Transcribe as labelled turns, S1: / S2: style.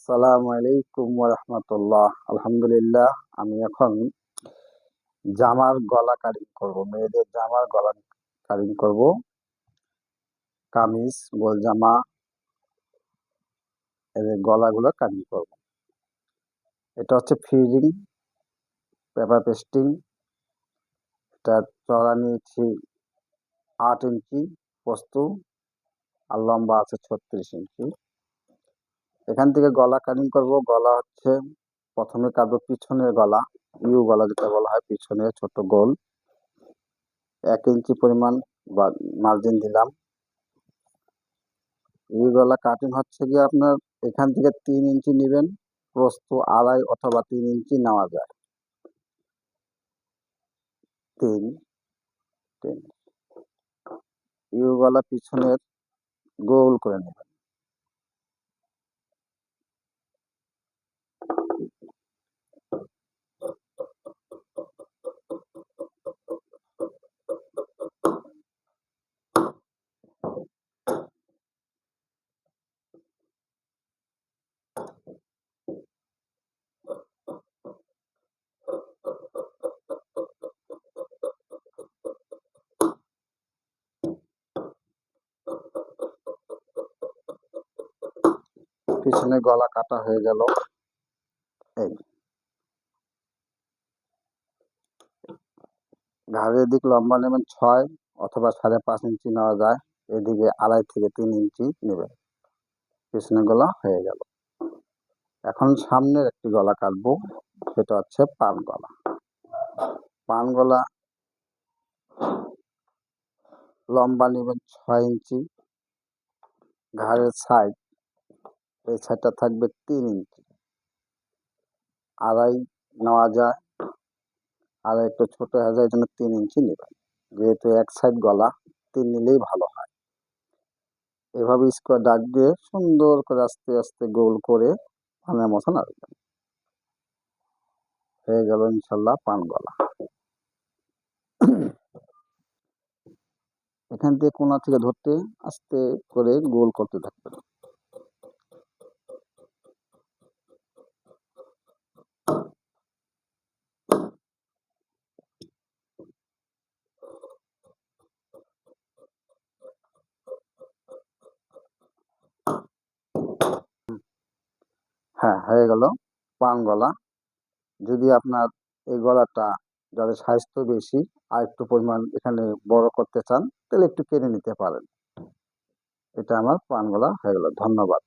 S1: আসসালামু আলাইকুম ওয়া রাহমাতুল্লাহ। আলহামদুলিল্লাহ, আমি এখন জামার গলা কাটিং করব। মেয়েদের জামার গলা কাটিং করব। কামিজ, গোল জামা, এদের গলাগুলো কাটিং করব। এটা হচ্ছে ফ্রিজিং, পেপার পেস্টিং। এটা চড়া নিয়েছি 8 ইঞ্চি পোস্ত, আর লম্বা আছে 36 ইঞ্চি। এখান থেকে গলা কাটিং করব। গলা হচ্ছে প্রথমে কাটবো পিছনের গলা, ইউ গলা যেটা বলা হয়, পিছনে ছোট গোল 1 ইঞ্চি পরিমাণ মার্জিন দিলাম। এই গলা কাটিং হচ্ছে গিয়ে আপনার এখান থেকে 3 ইঞ্চি নেবেন, প্রস্থ 2.5 অথবা 3 ইঞ্চি নেওয়া যায়। 3 ইউ গলা পিছনের গোল করে নেবেন। পিছনে গলা কাটা হয়ে গেল। এই ঘাড়ের দিক লম্বা নেবেন 6 অথবা 5.5 ইঞ্চি নেওয়া যায়। এদিকে 2.5 থেকে 3 ইঞ্চি নেবেন। পিছনে গলা হয়ে গেল। এখন সামনের একটি গলা কাটবো, সেটা হচ্ছে পান গলা। পান গলা লম্বা নেবেন 6 ইঞ্চি। ঘাড়ের সাইড, এই সাইডটা থাকবে 3 ইঞ্চি। 2.5 নেওয়া যায়, আর একটু ছোট হয়ে যায়, এই জন্য 3 ইঞ্চি নেবেন। যেহেতু এক সাইড গলা, 3 নিলেই ভালো হয়। এভাবে স্কোয়ার দাগ দিয়ে সুন্দর করে আস্তে আস্তে গোল করে পানের মতন আসবেন। হয়ে গেল ইনশাল্লাহ পান গলা। এখান থেকে কোনা থেকে ধরতে আস্তে করে গোল করতে থাকবেন। হ্যাঁ, হয়ে গেল পান গলা। যদি আপনার এই গলাটা, যাদের স্বাস্থ্য বেশি আর একটু পরিমাণ এখানে বড় করতে চান, তাহলে একটু কেটে নিতে পারেন। এটা আমার পান গলা হয়ে গেল। ধন্যবাদ।